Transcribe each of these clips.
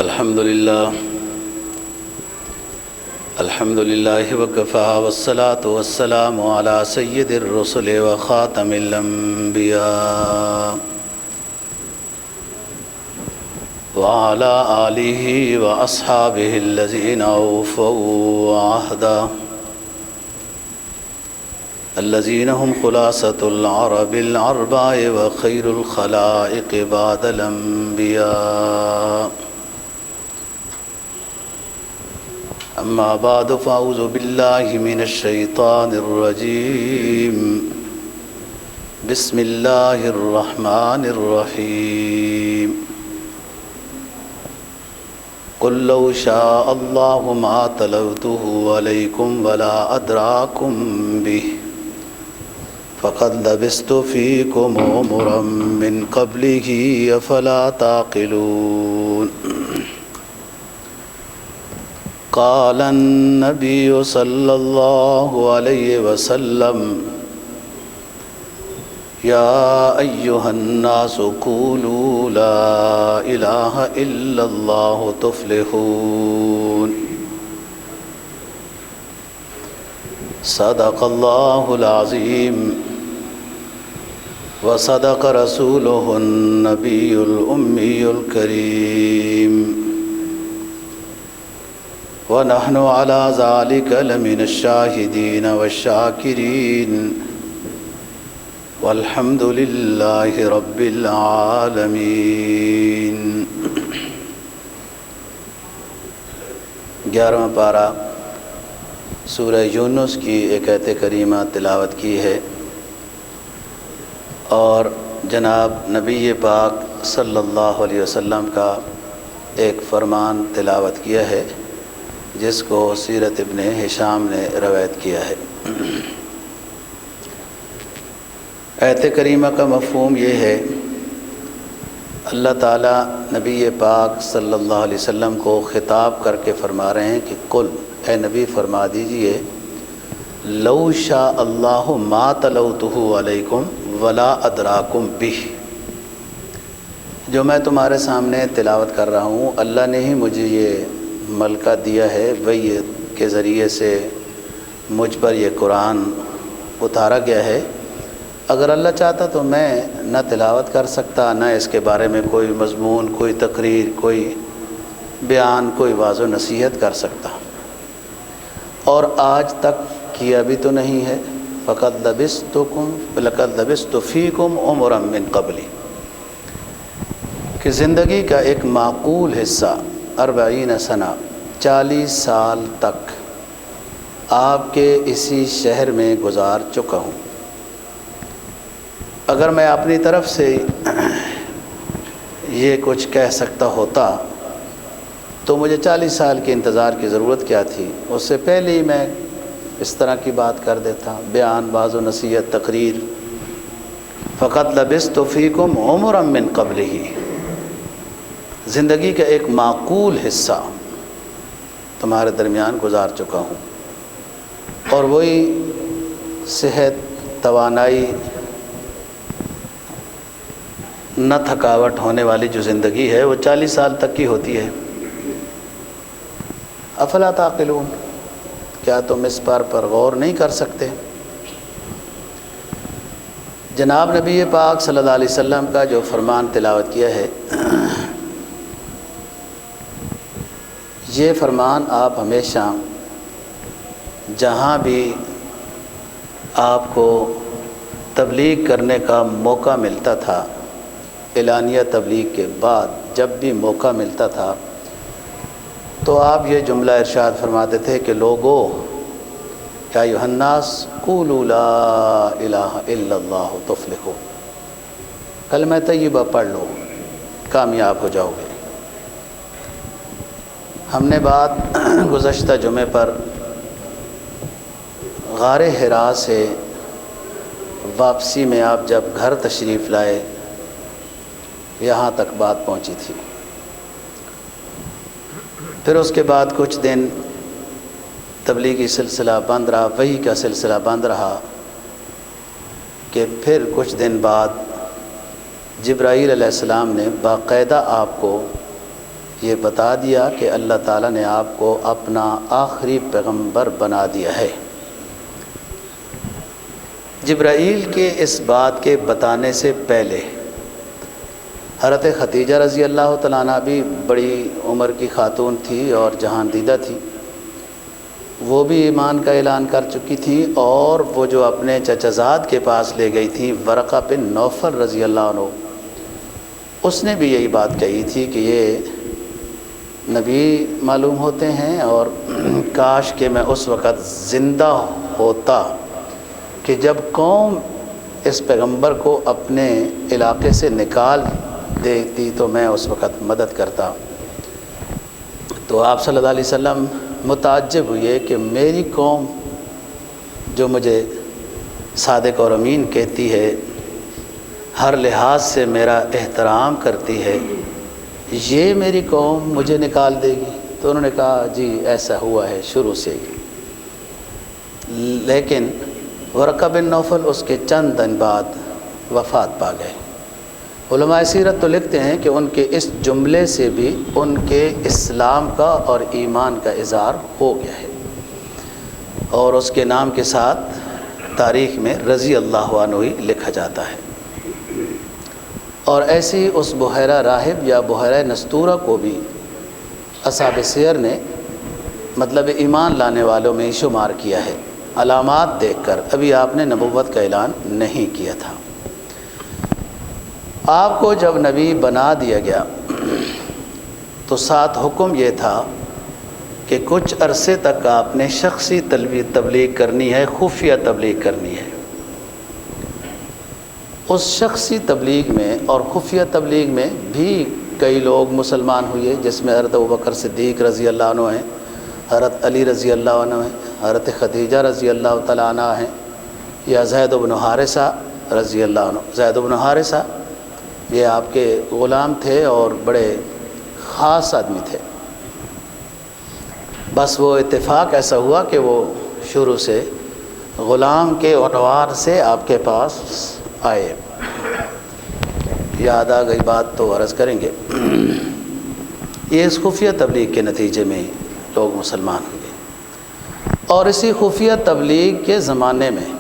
الحمد لله وكفى والصلاة والسلام على سيد الرسل وخاتم الأنبياء وعلى آله وأصحابه الذين أوفوا عهدا الذين هم خلاصة العرب الأربع وخير الخلائق بعد الأنبياء. أما بعد فأعوذ بالله من الشيطان الرجيم. بسم الله الرحمن الرحيم. قل لو شاء الله ما تلوته عليكم ولا أدراكم به فقد لبثت فيكم عمرا من قبله أفلا تعقلون. قال النبي صلى الله عليه وسلم يا أيها الناس قولوا لا إله إلا الله تفلحون. صدق الله العظيم وصدق رسوله النبي الأمي الكريم ونحن على ذلك لمن الشاهدين والشاكرين والحمد لله رب العالمين. 11واں پارہ سورہ یونس کی ایک آیت کریمہ تلاوت کی ہے اور جناب نبی پاک صلی اللہ علیہ وسلم کا ایک فرمان تلاوت کیا ہے جس کو سیرت ابن ہشام نے روایت کیا ہے. آیت کریمہ کا مفہوم یہ ہے، اللہ تعالیٰ نبی پاک صلی اللہ علیہ وسلم کو خطاب کر کے فرما رہے ہیں کہ قل، اے نبی فرما دیجئے، لو شاء اللہ ما تلوتہ علیکم ولا ادراکم بہ، جو میں تمہارے سامنے تلاوت کر رہا ہوں اللہ نے ہی مجھے یہ ملکہ دیا ہے، وہی کے ذریعے سے مجھ پر یہ قرآن اتارا گیا ہے. اگر اللہ چاہتا تو میں نہ تلاوت کر سکتا، نہ اس کے بارے میں کوئی مضمون، کوئی تقریر، کوئی بیان، کوئی واعظ و نصیحت کر سکتا، اور آج تک کیا بھی تو نہیں ہے. فقد لبثت فیکم عمرا من قبلی، کہ زندگی کا ایک معقول حصہ 40 سنہ 40 سال تک آپ کے اسی شہر میں گزار چکا ہوں. اگر میں اپنی طرف سے یہ کچھ کہہ سکتا ہوتا تو مجھے 40 سال کے انتظار کی ضرورت کیا تھی؟ اس سے پہلے ہی میں اس طرح کی بات کر دیتا، بیان، واعظ و نصیحت، تقریر. فقط لبثت فیکم عمرا من قبلہ، زندگی کا ایک معقول حصہ تمہارے درمیان گزار چکا ہوں، اور وہی صحت، توانائی، نہ تھکاوٹ ہونے والی جو زندگی ہے وہ 40 سال تک کی ہوتی ہے. افلا تعقلون، کیا تم اس پر غور نہیں کر سکتے؟ جناب نبی پاک صلی اللہ علیہ وسلم کا جو فرمان تلاوت کیا ہے، یہ فرمان آپ ہمیشہ جہاں بھی آپ کو تبلیغ کرنے کا موقع ملتا تھا، اعلانیہ تبلیغ کے بعد جب بھی موقع ملتا تھا تو آپ یہ جملہ ارشاد فرماتے تھے کہ لوگو، یا ایھا الناس قولوا لا الہ الا اللہ تفلحوا، کلمہ طیبہ پڑھ لو، کامیاب ہو جاؤ گے. ہم نے بات گزشتہ جمعے پر غار حرا سے واپسی میں آپ جب گھر تشریف لائے یہاں تک بات پہنچی تھی. پھر اس کے بعد کچھ دن تبلیغی سلسلہ بند رہا، وحی کا سلسلہ بند رہا، کہ پھر کچھ دن بعد جبرائیل علیہ السلام نے باقاعدہ آپ کو یہ بتا دیا کہ اللہ تعالیٰ نے آپ کو اپنا آخری پیغمبر بنا دیا ہے۔ جبرائیل کے اس بات کے بتانے سے پہلے حضرت خدیجہ رضی اللہ تعالیٰ عنہ بھی بڑی عمر کی خاتون تھی اور جہان دیدہ تھی، وہ بھی ایمان کا اعلان کر چکی تھی، اور وہ جو اپنے چچزاد کے پاس لے گئی تھی ورقہ بن نوفل رضی اللہ عنہ، اس نے بھی یہی بات کہی تھی کہ یہ نبی معلوم ہوتے ہیں، اور کاش کہ میں اس وقت زندہ ہوتا کہ جب قوم اس پیغمبر کو اپنے علاقے سے نکال دیتی تو میں اس وقت مدد کرتا۔ تو آپ صلی اللہ علیہ وسلم متعجب ہوئے کہ میری قوم جو مجھے صادق اور امین کہتی ہے، ہر لحاظ سے میرا احترام کرتی ہے، یہ میری قوم مجھے نکال دے گی؟ تو انہوں نے کہا جی ایسا ہوا ہے شروع سے ہی۔ لیکن ورقہ بن نوفل اس کے چند دن بعد وفات پا گئے۔ علماء سیرت تو لکھتے ہیں کہ ان کے اس جملے سے بھی ان کے اسلام کا اور ایمان کا اظہار ہو گیا ہے، اور اس کے نام کے ساتھ تاریخ میں رضی اللہ عنہ ہی لکھا جاتا ہے۔ اور ایسے ہی اس بحیرہ راہب یا بحیرہ نستورہ کو بھی اصحاب سیر نے مطلب ایمان لانے والوں میں شمار کیا ہے، علامات دیکھ کر۔ ابھی آپ نے نبوت کا اعلان نہیں کیا تھا۔ آپ کو جب نبی بنا دیا گیا تو ساتھ حکم یہ تھا کہ کچھ عرصے تک آپ نے شخصی تبلیغ کرنی ہے، خفیہ تبلیغ کرنی ہے۔ اس شخصی تبلیغ میں اور خفیہ تبلیغ میں بھی کئی لوگ مسلمان ہوئے، جس میں حضرت ابوبکر صدیق رضی اللہ عنہ ہیں، حضرت علی رضی اللہ عنہ ہیں، حضرت خدیجہ رضی اللہ تعالیٰ عنہ ہیں، یا زید بن حارثہ رضی اللہ عنہ۔ زید بن حارثہ یہ آپ کے غلام تھے اور بڑے خاص آدمی تھے، بس وہ اتفاق ایسا ہوا کہ وہ شروع سے غلام کے عنوان سے آپ کے پاس آئے۔ یاد آ گئی بات تو عرض کریں گے۔ یہ اس خفیہ تبلیغ کے نتیجے میں لوگ مسلمان ہوئے، اور اسی خفیہ تبلیغ کے زمانے میں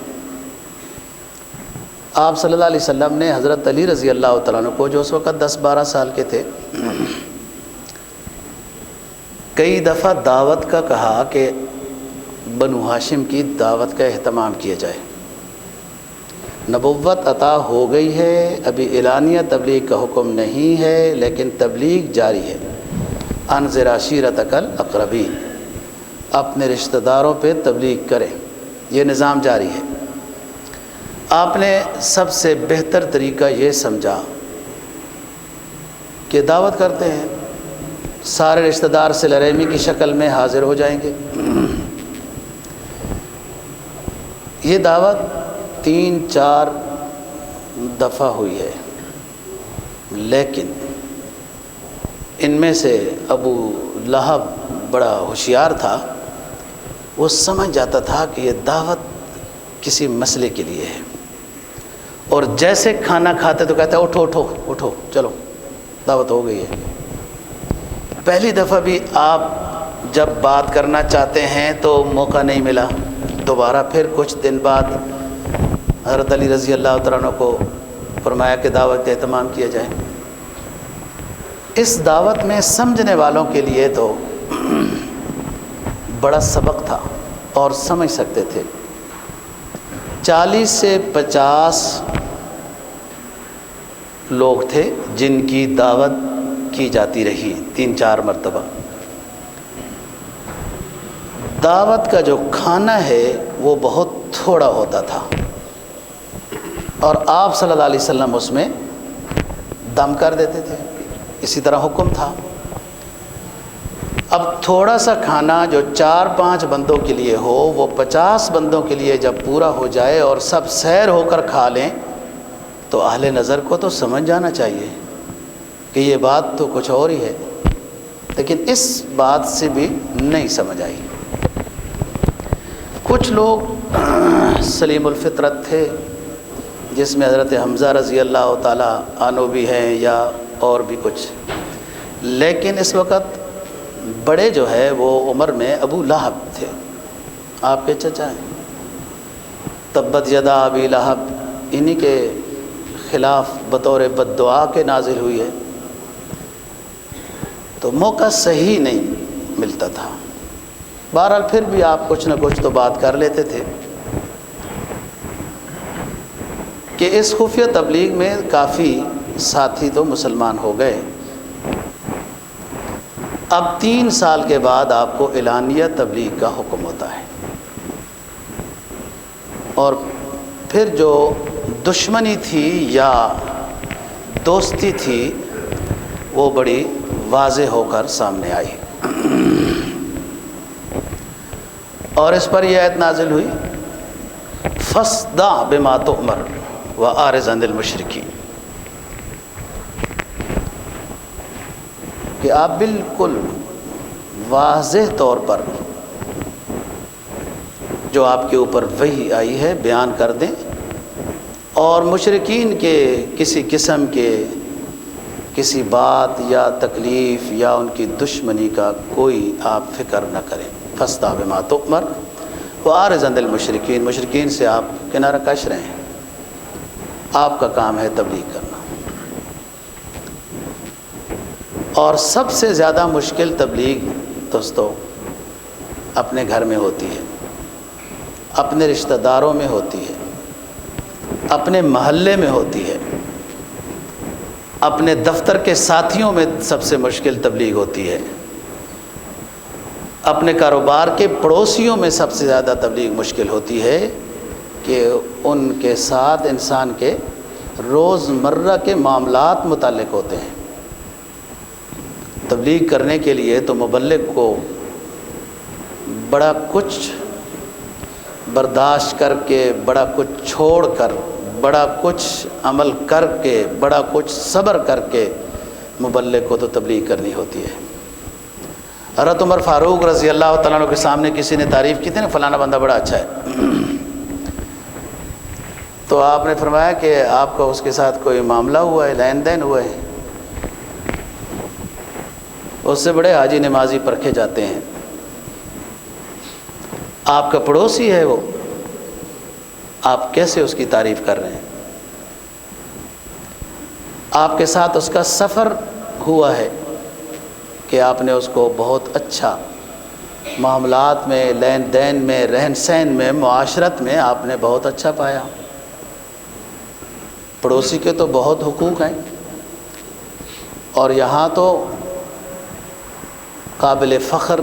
آپ صلی اللہ علیہ وسلم نے حضرت علی رضی اللہ تعالیٰ عنہ کو، جو اس وقت 10-12 سال کے تھے، کئی دفعہ دعوت کا کہا کہ بنو ہاشم کی دعوت کا اہتمام کیا جائے۔ نبوت عطا ہو گئی ہے، ابھی اعلانیہ تبلیغ کا حکم نہیں ہے، لیکن تبلیغ جاری ہے۔ انذر عشیرتک الاقربین، اپنے رشتہ داروں پہ تبلیغ کریں، یہ نظام جاری ہے۔ آپ نے سب سے بہتر طریقہ یہ سمجھا کہ دعوت کرتے ہیں، سارے رشتہ دار صلہ رحمی کی شکل میں حاضر ہو جائیں گے۔ یہ دعوت 3-4 دفعہ ہوئی ہے، لیکن ان میں سے ابو لہب بڑا ہوشیار تھا، وہ سمجھ جاتا تھا کہ یہ دعوت کسی مسئلے کے لیے ہے، اور جیسے کھانا کھاتے تو کہتا ہے اٹھو اٹھو اٹھو چلو دعوت ہو گئی ہے۔ پہلی دفعہ بھی آپ جب بات کرنا چاہتے ہیں تو موقع نہیں ملا، دوبارہ پھر کچھ دن بعد حضرت علی رضی اللہ تعالیٰ عنہ کو فرمایا کہ دعوت کا اہتمام کیا جائے۔ اس دعوت میں سمجھنے والوں کے لیے تو بڑا سبق تھا اور سمجھ سکتے تھے۔ 40 سے 50 لوگ تھے جن کی دعوت کی جاتی رہی 3-4 مرتبہ۔ دعوت کا جو کھانا ہے وہ بہت تھوڑا ہوتا تھا، اور آپ صلی اللہ علیہ وسلم اس میں دم کر دیتے تھے، اسی طرح حکم تھا۔ اب تھوڑا سا کھانا جو 4-5 بندوں کے لیے ہو، وہ 50 بندوں کے لیے جب پورا ہو جائے اور سب سیر ہو کر کھا لیں تو اہل نظر کو تو سمجھ جانا چاہیے کہ یہ بات تو کچھ اور ہی ہے، لیکن اس بات سے بھی نہیں سمجھ آئی۔ کچھ لوگ سلیم الفطرت تھے، جس میں حضرت حمزہ رضی اللہ تعالیٰ عنہ بھی ہیں، یا اور بھی کچھ، لیکن اس وقت بڑے جو ہے وہ عمر میں ابو لہب تھے، آپ کے چچا ہیں، تبت یدا ابی لہب، انہی کے خلاف بطور بد دعا کے نازل ہوئی ہے، تو موقع صحیح نہیں ملتا تھا۔ بہرحال پھر بھی آپ کچھ نہ کچھ تو بات کر لیتے تھے کہ اس خفیہ تبلیغ میں کافی ساتھی تو مسلمان ہو گئے۔ اب 3 سال کے بعد آپ کو اعلانیہ تبلیغ کا حکم ہوتا ہے، اور پھر جو دشمنی تھی یا دوستی تھی وہ بڑی واضح ہو کر سامنے آئی، اور اس پر یہ آیت نازل ہوئی فَاصْدَعْ بِمَا تُؤْمَرُ وَأَعْرِضْ عَنِ الْمُشْرِكِينَ، کہ آپ بالکل واضح طور پر جو آپ کے اوپر وحی آئی ہے بیان کر دیں، اور مشرکین کے کسی قسم کے کسی بات یا تکلیف یا ان کی دشمنی کا کوئی آپ فکر نہ کریں۔ فَاصْدَعْ بِمَا تُؤْمَرُ وَأَعْرِضْ عَنِ الْمُشْرِكِينَ، مشرکین سے آپ کنارہ کش رہیں، آپ کا کام ہے تبلیغ کرنا۔ اور سب سے زیادہ مشکل تبلیغ دوستو اپنے گھر میں ہوتی ہے، اپنے رشتہ داروں میں ہوتی ہے، اپنے محلے میں ہوتی ہے، اپنے دفتر کے ساتھیوں میں سب سے مشکل تبلیغ ہوتی ہے، اپنے کاروبار کے پڑوسیوں میں سب سے زیادہ تبلیغ مشکل ہوتی ہے، کہ ان کے ساتھ انسان کے روزمرہ کے معاملات متعلق ہوتے ہیں۔ تبلیغ کرنے کے لیے تو مبلغ کو بڑا کچھ برداشت کر کے، بڑا کچھ چھوڑ کر، بڑا کچھ عمل کر کے، بڑا کچھ صبر کر کے مبلغ کو تو تبلیغ کرنی ہوتی ہے۔ حضرت عمر فاروق رضی اللہ تعالیٰ عنہ کے سامنے کسی نے تعریف کی تھی نا، فلانا بندہ بڑا اچھا ہے، تو آپ نے فرمایا کہ آپ کا اس کے ساتھ کوئی معاملہ ہوا ہے، لین دین ہوا ہے؟ اس سے بڑے حاجی نمازی پرکھے جاتے ہیں، آپ کا پڑوسی ہے وہ، آپ کیسے اس کی تعریف کر رہے ہیں؟ آپ کے ساتھ اس کا سفر ہوا ہے کہ آپ نے اس کو بہت اچھا معاملات میں، لین دین میں، رہن سہن میں، معاشرت میں آپ نے بہت اچھا پایا۔ پڑوسی کے تو بہت حقوق ہیں، اور یہاں تو قابل فخر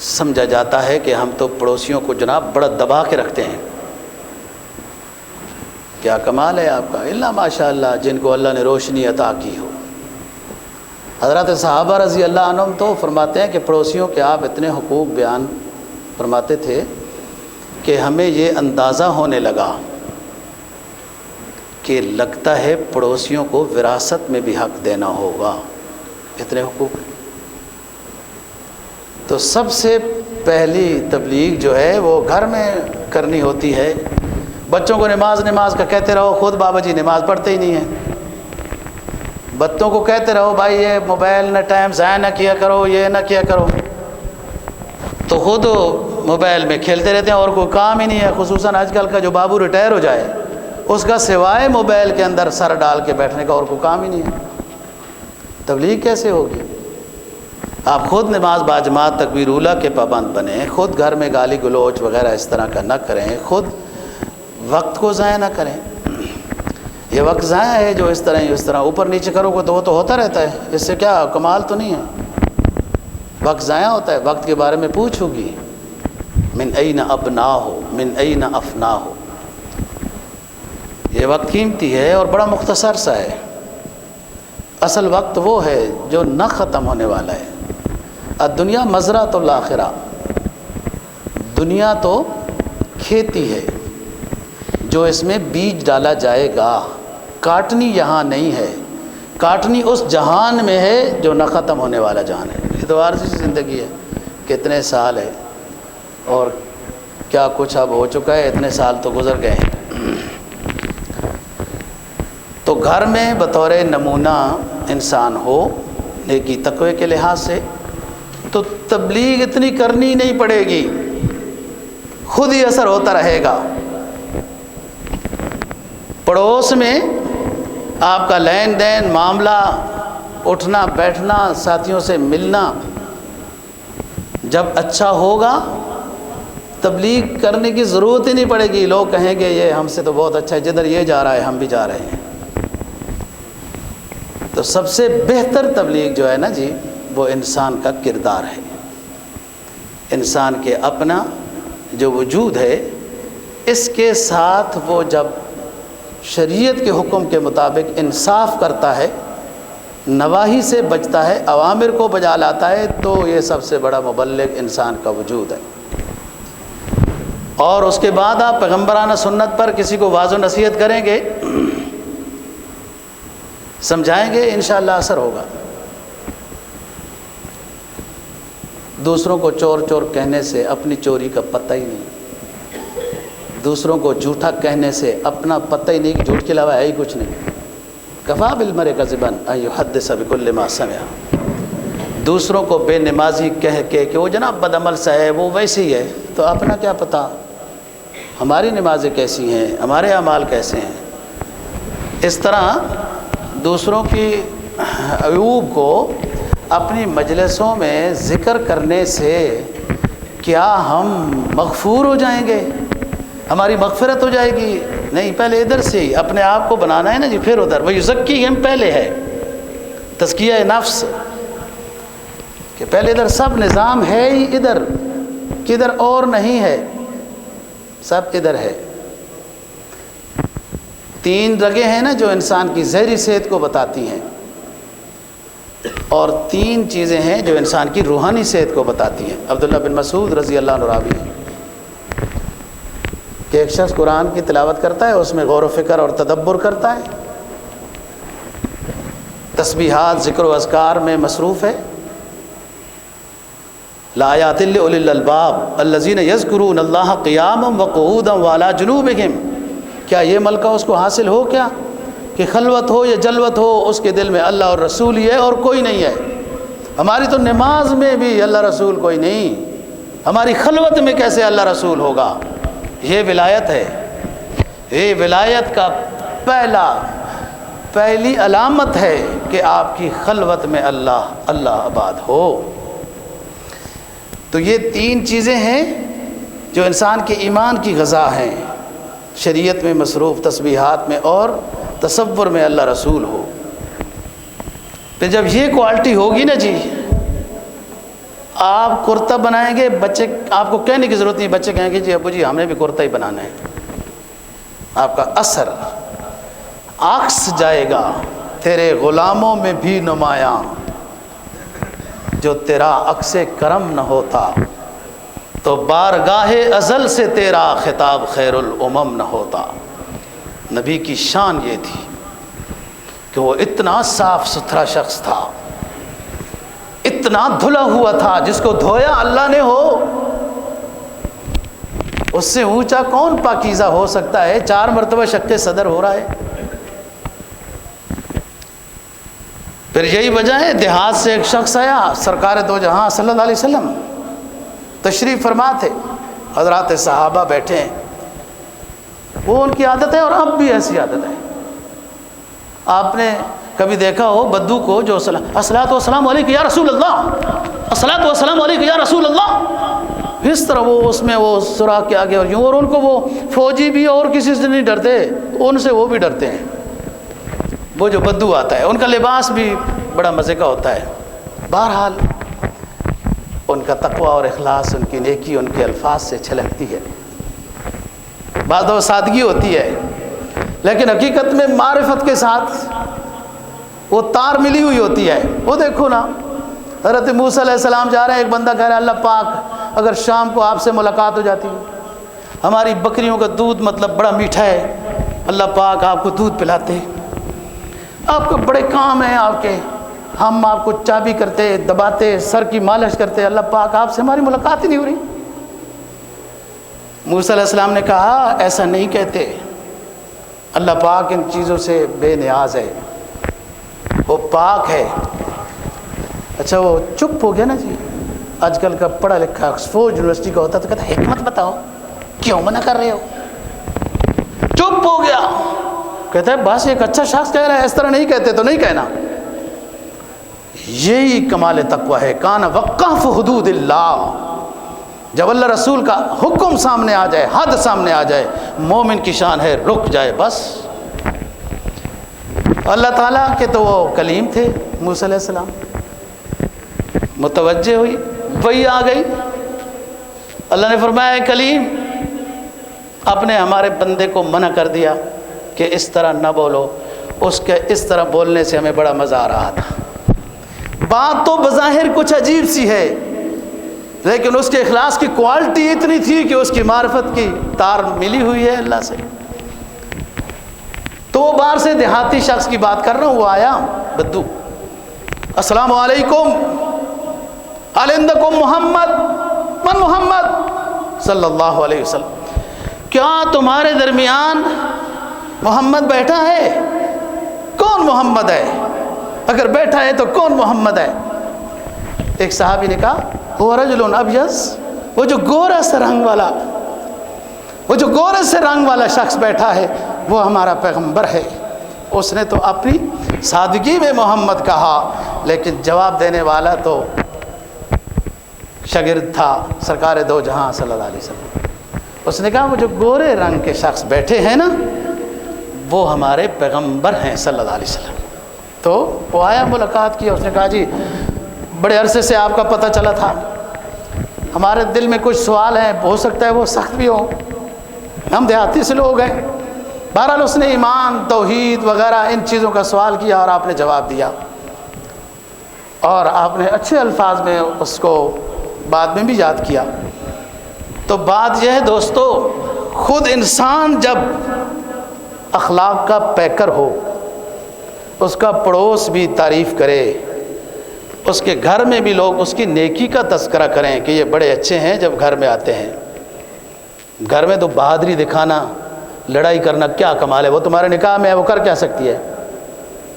سمجھا جاتا ہے کہ ہم تو پڑوسیوں کو جناب بڑا دبا کے رکھتے ہیں۔ کیا کمال ہے آپ کا، اللہ ماشاء اللہ، جن کو اللہ نے روشنی عطا کی ہو۔ حضرات صحابہ رضی اللہ عنہم تو فرماتے ہیں کہ پڑوسیوں کے آپ اتنے حقوق بیان فرماتے تھے کہ ہمیں یہ اندازہ ہونے لگا کہ لگتا ہے پڑوسیوں کو وراثت میں بھی حق دینا ہوگا، اتنے حقوق ہیں۔ تو سب سے پہلی تبلیغ جو ہے وہ گھر میں کرنی ہوتی ہے۔ بچوں کو نماز کا کہتے رہو، خود بابا جی نماز پڑھتے ہی نہیں ہیں۔ بچوں کو کہتے رہو بھائی یہ موبائل نہ ٹائم ضائع نہ کیا کرو، یہ نہ کیا کرو، تو خود موبائل میں کھیلتے رہتے ہیں اور کوئی کام ہی نہیں ہے۔ خصوصاً آج کل کا جو بابو ریٹائر ہو جائے، اس کا سوائے موبائل کے اندر سر ڈال کے بیٹھنے کا اور کوئی کام ہی نہیں ہے۔ تبلیغ کیسے ہوگی؟ آپ خود نماز باجماعت تکبیر اولیٰ کے پابند بنیں، خود گھر میں گالی گلوچ وغیرہ اس طرح کا نہ کریں، خود وقت کو ضائع نہ کریں۔ یہ وقت ضائع ہے جو اس طرح اوپر نیچے کرو گے تو وہ تو ہوتا رہتا ہے، اس سے کیا کمال تو نہیں ہے۔ وقت ضائع ہوتا ہے، وقت کے بارے میں پوچھو گی، من این ابناہ، من این افناہ۔ یہ وقت قیمتی ہے اور بڑا مختصر سا ہے۔ اصل وقت وہ ہے جو نہ ختم ہونے والا ہے۔ الدنیا مزرعۃ الآخرہ، دنیا تو کھیتی ہے جو اس میں بیج ڈالا جائے گا، کاٹنی یہاں نہیں ہے، کاٹنی اس جہان میں ہے جو نہ ختم ہونے والا جہان ہے۔ یہ تو عارضی زندگی ہے، کتنے سال ہے اور کیا کچھ اب ہو چکا ہے، اتنے سال تو گزر گئے ہیں۔ تو گھر میں بطور نمونہ انسان ہو، نیکی تقوی کے لحاظ سے تو تبلیغ اتنی کرنی نہیں پڑے گی، خود ہی اثر ہوتا رہے گا۔ پڑوس میں آپ کا لین دین معاملہ، اٹھنا بیٹھنا، ساتھیوں سے ملنا جب اچھا ہوگا تبلیغ کرنے کی ضرورت ہی نہیں پڑے گی۔ لوگ کہیں گے یہ ہم سے تو بہت اچھا ہے، جدھر یہ جا رہا ہے ہم بھی جا رہے ہیں۔ تو سب سے بہتر تبلیغ جو ہے نا جی، وہ انسان کا کردار ہے، انسان کے اپنا جو وجود ہے اس کے ساتھ وہ جب شریعت کے حکم کے مطابق انصاف کرتا ہے، نواہی سے بچتا ہے، اوامر کو بجا لاتا ہے، تو یہ سب سے بڑا مبلغ انسان کا وجود ہے۔ اور اس کے بعد آپ پیغمبرانہ سنت پر کسی کو واعظ و نصیحت کریں گے، سمجھائیں گے، انشاءاللہ اثر ہوگا۔ دوسروں کو چور چور کہنے سے اپنی چوری کا پتہ ہی نہیں، دوسروں کو جھوٹا کہنے سے اپنا پتہ ہی نہیں کہ جھوٹ کے علاوہ ہے ہی کچھ نہیں۔ کفا بالمرء کذبا ان یحدث بکل ما سمع، دوسروں کو بے نمازی کہہ کے کہ وہ جناب بد عمل سا ہے، وہ ویسے ہی ہے، تو اپنا کیا پتہ ہماری نمازیں کیسی ہیں، ہمارے اعمال کیسے ہیں۔ اس طرح دوسروں کی عیوب کو اپنی مجلسوں میں ذکر کرنے سے کیا ہم مغفور ہو جائیں گے، ہماری مغفرت ہو جائے گی؟ نہیں، پہلے ادھر سے ہی اپنے آپ کو بنانا ہے نا جی، پھر ادھر۔ وَيُزَكِّيهِمْ پہلے ہے تزکیہ نفس، کہ پہلے ادھر سب نظام ہے ہی ادھر، کدھر اور نہیں ہے، سب ادھر ہے۔ 3 رگیں ہیں نا جو انسان کی ظاہری صحت کو بتاتی ہیں، اور 3 چیزیں ہیں جو انسان کی روحانی صحت کو بتاتی ہیں۔ عبداللہ بن مسعود رضی اللہ عنہ راوی ہیں کہ ایک شخص قرآن کی تلاوت کرتا ہے، اس میں غور و فکر اور تدبر کرتا ہے، تسبیحات ذکر و اذکار میں مصروف ہے۔ لآیات لأولی الالباب الذین یذکرون اللہ قیاما وقعودا وعلی جنوبہم، کیا یہ ملکہ اس کو حاصل ہو کیا کہ خلوت ہو یا جلوت ہو اس کے دل میں اللہ اور رسول ہی ہے اور کوئی نہیں ہے؟ ہماری تو نماز میں بھی اللہ رسول کوئی نہیں، ہماری خلوت میں کیسے اللہ رسول ہوگا؟ یہ ولایت ہے، یہ ولایت کا پہلی علامت ہے کہ آپ کی خلوت میں اللہ آباد ہو۔ تو یہ 3 چیزیں ہیں جو انسان کے ایمان کی غذا ہیں، شریعت میں مصروف، تسبیحات میں، اور تصور میں اللہ رسول ہو۔ پھر جب یہ کوالٹی ہوگی نا جی، آپ کرتا بنائیں گے، بچے آپ کو کہنے کی ضرورت نہیں، بچے کہیں گے جی ابو جی ہم نے بھی کرتا ہی بنانا ہے۔ آپ کا اثر عکس جائے گا، تیرے غلاموں میں بھی نمایاں، جو تیرا عکس کرم نہ ہوتا تو بارگاہ ازل سے تیرا خطاب خیر الامم نہ ہوتا۔ نبی کی شان یہ تھی کہ وہ اتنا صاف ستھرا شخص تھا، اتنا دھلا ہوا تھا، جس کو دھویا اللہ نے ہو، اس سے اونچا کون پاکیزہ ہو سکتا ہے؟ 4 مرتبہ شق صدر ہو رہا ہے۔ پھر یہی وجہ ہے، دیہات سے ایک شخص آیا، سرکار دو جہاں صلی اللہ علیہ وسلم تشریف فرما تھے، حضرات صحابہ بیٹھے ہیں، وہ ان کی عادت ہے اور اب بھی ایسی عادت ہے۔ آپ نے کبھی دیکھا ہو بدو کو جو الصلاۃ والسلام علیک یا رسول اللہ، الصلاۃ والسلام علیک یا رسول اللہ، اس طرح وہ اس میں وہ سوراخ کے آگے اور یوں، اور ان کو وہ فوجی بھی اور کسی سے نہیں ڈرتے، ان سے وہ بھی ڈرتے ہیں۔ وہ جو بدو آتا ہے ان کا لباس بھی بڑا مزے کا ہوتا ہے۔ بہرحال ان کا تقوی اور اخلاص، ان کی نیکی ان کے الفاظ سے چھلکتی ہے، بعض دفعہ سادگی ہوتی ہے، لیکن حقیقت میں معرفت کے ساتھ وہ تار ملی ہوئی ہوتی ہے۔ وہ دیکھو نا، حضرت موسیٰ علیہ السلام جا رہے ہیں، ایک بندہ کہہ رہا ہے اللہ پاک اگر شام کو آپ سے ملاقات ہو جاتی، ہماری بکریوں کا دودھ مطلب بڑا میٹھا ہے، اللہ پاک آپ کو دودھ پلاتے، آپ کو بڑے کام ہیں آپ کے، ہم آپ کو چابی کرتے، دباتے، سر کی مالش کرتے، اللہ پاک آپ سے ہماری ملاقات ہی نہیں ہو رہی۔ موسیٰ علیہ السلام نے کہا ایسا نہیں کہتے، اللہ پاک ان چیزوں سے بے نیاز ہے، وہ پاک ہے، اچھا وہ چپ ہو گیا نا جی، آج کل کا پڑھا لکھا آکسفورڈ یونیورسٹی کا ہوتا تو کہتا حکمت بتاؤ کیوں منع کر رہے ہو، چپ ہو گیا. کہتا ہے بس ایک اچھا شخص کہہ رہا ہے، اس طرح نہیں کہتے تو نہیں کہنا. یہی کمال تقوی ہے. کان وقاف حدود اللہ، جب اللہ رسول کا حکم سامنے آ جائے، حد سامنے آ جائے، مومن کی شان ہے رک جائے بس. اللہ تعالیٰ کے تو وہ کلیم تھے موسیٰ علیہ السلام، متوجہ ہوئی وہی آ گئی. اللہ نے فرمایا اے کلیم، اپنے ہمارے بندے کو منع کر دیا کہ اس طرح نہ بولو. اس کے اس طرح بولنے سے ہمیں بڑا مزہ آ رہا تھا. بات تو بظاہر کچھ عجیب سی ہے، لیکن اس کے اخلاص کی کوالٹی اتنی تھی کہ اس کی معرفت کی تار ملی ہوئی ہے اللہ سے. تو وہ باہر سے دیہاتی شخص کی بات کر رہا ہوں، وہ آیا بدو، السلام علیکم علیندکم محمد، من محمد صلی اللہ علیہ وسلم، کیا تمہارے درمیان محمد بیٹھا ہے؟ کون محمد ہے؟ اگر بیٹھا ہے تو کون محمد ہے؟ ایک صحابی نے کہا وہ رجل ابیض، وہ جو گورے سے رنگ والا، وہ جو گورے سے رنگ والا شخص بیٹھا ہے وہ ہمارا پیغمبر ہے. اس نے تو اپنی سادگی میں محمد کہا، لیکن جواب دینے والا تو شاگرد تھا سرکار دو جہاں صلی اللہ علیہ وسلم. اس نے کہا وہ جو گورے رنگ کے شخص بیٹھے ہیں نا وہ ہمارے پیغمبر ہیں صلی اللہ علیہ وسلم. تو وہ آیا، ملاقات کی، اس نے کہا جی بڑے عرصے سے آپ کا پتہ چلا تھا، ہمارے دل میں کچھ سوال ہیں، ہو سکتا ہے وہ سخت بھی ہوں، ہم دیہاتی سے لوگ ہیں. بہرحال اس نے ایمان توحید وغیرہ ان چیزوں کا سوال کیا اور آپ نے جواب دیا، اور آپ نے اچھے الفاظ میں اس کو بعد میں بھی یاد کیا. تو بات یہ ہے دوستو، خود انسان جب اخلاق کا پیکر ہو، اس کا پڑوس بھی تعریف کرے، اس کے گھر میں بھی لوگ اس کی نیکی کا تذکرہ کریں کہ یہ بڑے اچھے ہیں. جب گھر میں آتے ہیں، گھر میں تو بہادری دکھانا، لڑائی کرنا کیا کمال ہے؟ وہ تمہارے نکاح میں ہے، وہ کر کیا سکتی ہے؟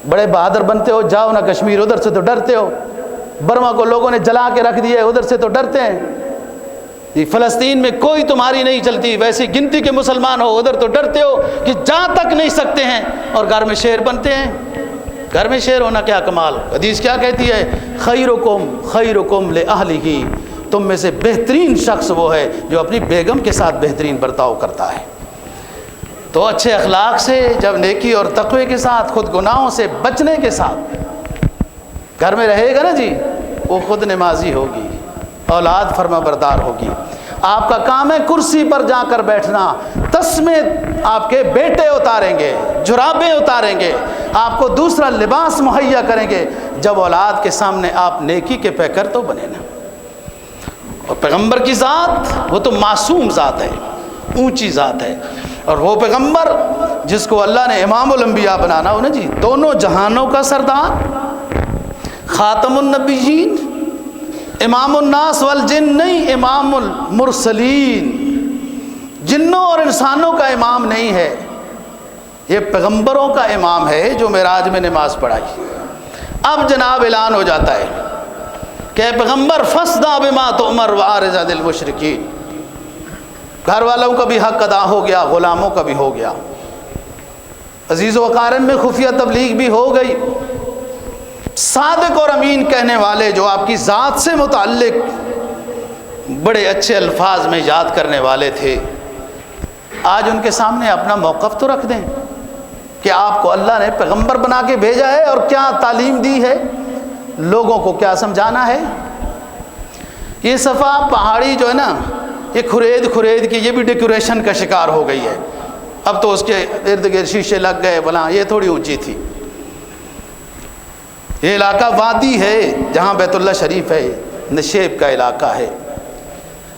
بڑے بہادر بنتے ہو، جاؤ نا کشمیر، ادھر سے تو ڈرتے ہو. برما کو لوگوں نے جلا کے رکھ دیا ہے، ادھر سے تو ڈرتے ہیں. فلسطین میں کوئی تمہاری نہیں چلتی، ویسی گنتی کے مسلمان ہو، ادھر تو ڈرتے ہو کہ جا تک نہیں سکتے ہیں، اور گھر میں شیر بنتے ہیں. گھر میں شیر ہونا کیا کمال. حدیث کیا کہتی ہے؟ خیرکم خیرکم لأہلہ، تم میں سے بہترین شخص وہ ہے جو اپنی بیگم کے ساتھ بہترین برتاؤ کرتا ہے. تو اچھے اخلاق سے جب نیکی اور تقوی کے ساتھ، خود گناہوں سے بچنے کے ساتھ گھر میں رہے گا نا جی، وہ خود نمازی ہوگی، اولاد فرما بردار ہوگی. آپ کا کام ہے کرسی پر جا کر بیٹھنا، تسمے آپ کے بیٹے اتاریں گے، جرابیں اتاریں گے، آپ کو دوسرا لباس مہیا کریں گے جب اولاد کے سامنے آپ نیکی کے پیکر تو بنے نا. اور پیغمبر کی ذات وہ تو معصوم ذات ہے، اونچی ذات ہے. اور وہ پیغمبر جس کو اللہ نے امام الانبیاء بنانا ہو نا جی، دونوں جہانوں کا سردار، خاتم النبیین، امام الناس والجن نہیں، امام المرسلین، جنوں اور انسانوں کا امام نہیں ہے، یہ پیغمبروں کا امام ہے جو معراج میں نماز پڑھائی. اب جناب اعلان ہو جاتا ہے کہ اے پیغمبر فاصدع بما تؤمر واعرض عن المشرکین. گھر والوں کا بھی حق ادا ہو گیا، غلاموں کا بھی ہو گیا، عزیز و اقارب میں خفیہ تبلیغ بھی ہو گئی. صادق اور امین کہنے والے جو آپ کی ذات سے متعلق بڑے اچھے الفاظ میں یاد کرنے والے تھے، آج ان کے سامنے اپنا موقف تو رکھ دیں کہ آپ کو اللہ نے پیغمبر بنا کے بھیجا ہے اور کیا تعلیم دی ہے، لوگوں کو کیا سمجھانا ہے. یہ صفا پہاڑی جو ہے نا، یہ کھرید کی یہ بھی ڈیکوریشن کا شکار ہو گئی ہے. اب تو اس کے ارد گرد شیشے لگ گئے، بلا یہ تھوڑی اونچی تھی. یہ علاقہ وادی ہے جہاں بیت اللہ شریف ہے، نشیب کا علاقہ ہے.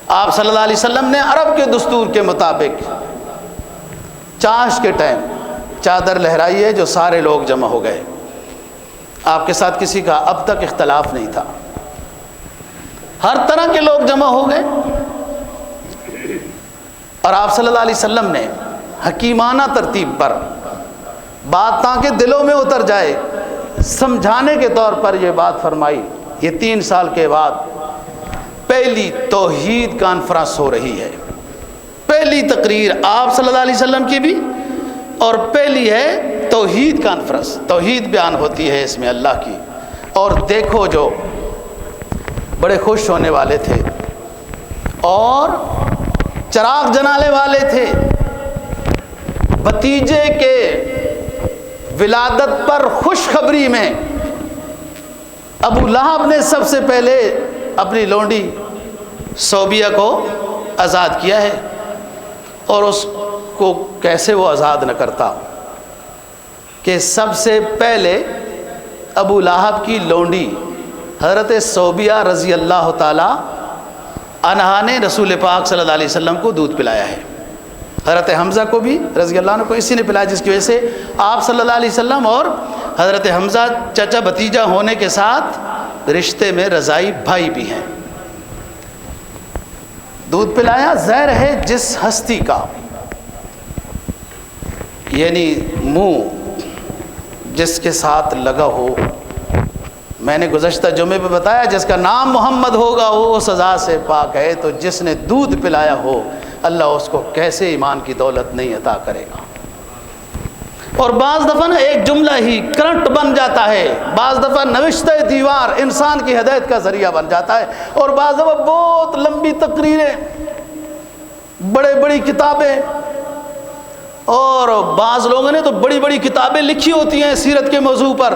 آپ صلی اللہ علیہ وسلم نے عرب کے دستور کے مطابق چاش کے ٹائم چادر لہرائی ہے جو سارے لوگ جمع ہو گئے. آپ کے ساتھ کسی کا اب تک اختلاف نہیں تھا، ہر طرح کے لوگ جمع ہو گئے. اور آپ صلی اللہ علیہ وسلم نے حکیمانہ ترتیب پر بات تاکہ دلوں میں اتر جائے، سمجھانے کے طور پر یہ بات فرمائی، یہ 3 سال کے بعد پہلی توحید کانفرنس ہو رہی ہے، پہلی تقریر آپ صلی اللہ علیہ وسلم کی بھی، اور پہلی ہے توحید کانفرنس، توحید بیان ہوتی ہے اس میں اللہ کی۔ اور دیکھو جو بڑے خوش ہونے والے تھے اور چراغ جلانے والے تھے، بھتیجے کے ولادت پر خوشخبری میں ابو لہب نے سب سے پہلے اپنی لونڈی صوبیہ کو آزاد کیا ہے، اور اس کو کیسے وہ آزاد نہ کرتا کہ سب سے پہلے ابو لہب کی لونڈی حضرت صوبیہ رضی اللہ تعالی عنہا نے رسول پاک صلی اللہ علیہ وسلم کو دودھ پلایا ہے، حضرت حمزہ کو بھی رضی اللہ عنہ کو اسی نے پلایا، جس کی وجہ سے آپ صلی اللہ علیہ وسلم اور حضرت حمزہ چچا بھتیجا ہونے کے ساتھ رشتے میں رضائی بھائی بھی ہیں۔ دودھ پلایا زہر ہے جس ہستی کا، یعنی منہ جس کے ساتھ لگا ہو، میں نے گزشتہ جمعے پہ بتایا جس کا نام محمد ہوگا وہ سزا سے پاک ہے، تو جس نے دودھ پلایا ہو اللہ اس کو کیسے ایمان کی دولت نہیں عطا کرے گا۔ اور بعض دفعہ نا ایک جملہ ہی کرنٹ بن جاتا ہے، بعض دفعہ نوشتہ دیوار انسان کی ہدایت کا ذریعہ بن جاتا ہے، اور بعض دفعہ بہت لمبی تقریریں، بڑے بڑی کتابیں، اور بعض لوگوں نے تو بڑی بڑی کتابیں لکھی ہوتی ہیں سیرت کے موضوع پر،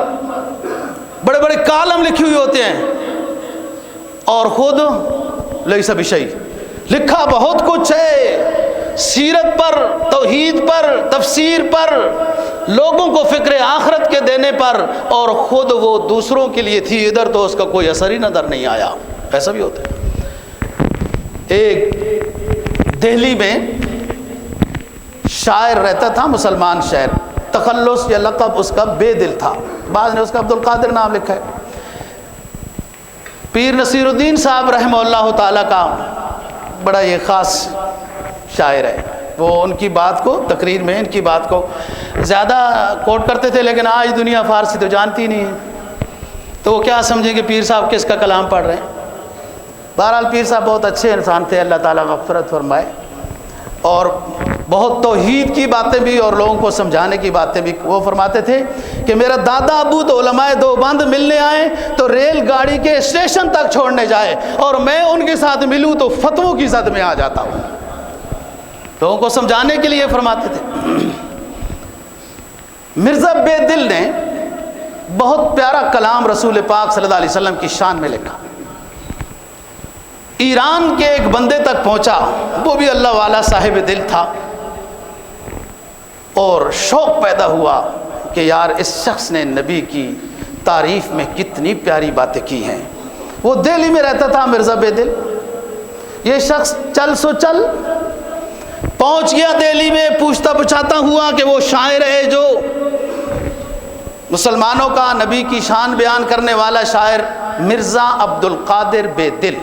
بڑے بڑے کالم لکھی ہوئی ہوتے ہیں، اور خود لیس بشیء، لکھا بہت کچھ ہے سیرت پر، توحید پر، تفسیر پر، لوگوں کو فکر آخرت کے دینے پر، اور خود وہ دوسروں کے لیے تھی، ادھر تو اس کا کوئی اثر ہی نظر نہیں آیا۔ ایسا بھی ہوتا ہے۔ ایک دہلی میں شاعر رہتا تھا، مسلمان شاعر، تخلص یا لقب اس کا بے دل تھا، بعض نے اس کا عبد القادر نام لکھا ہے۔ پیر نصیر الدین صاحب رحمہ اللہ تعالیٰ کا بڑا یہ خاص شاعر ہے، وہ ان کی بات کو تقریر میں ان کی بات کو زیادہ کوٹ کرتے تھے، لیکن آج دنیا فارسی تو جانتی نہیں ہے، تو وہ کیا سمجھیں کہ پیر صاحب کس کا کلام پڑھ رہے ہیں۔ بہرحال پیر صاحب بہت اچھے انسان تھے، اللہ تعالیٰ مغفرت فرمائے، اور بہت توحید کی باتیں بھی اور لوگوں کو سمجھانے کی باتیں بھی۔ وہ فرماتے تھے کہ میرا دادا ابو تو علماء دیوبند ملنے آئے تو ریل گاڑی کے اسٹیشن تک چھوڑنے جائے، اور میں ان کے ساتھ ملوں تو فتووں کی زد میں آ جاتا ہوں۔ لوگوں کو سمجھانے کے لیے فرماتے تھے۔ مرزا بے دل نے بہت پیارا کلام رسول پاک صلی اللہ علیہ وسلم کی شان میں لکھا، ایران کے ایک بندے تک پہنچا، وہ بھی اللہ والا صاحب دل تھا، اور شوق پیدا ہوا کہ یار اس شخص نے نبی کی تعریف میں کتنی پیاری باتیں کی ہیں۔ وہ دہلی میں رہتا تھا مرزا بے دل، یہ شخص چل سو چل پہنچ گیا دہلی میں، پوچھتا پچھاتا ہوا کہ وہ شاعر ہے جو مسلمانوں کا نبی کی شان بیان کرنے والا شاعر مرزا عبد القادر بے دل۔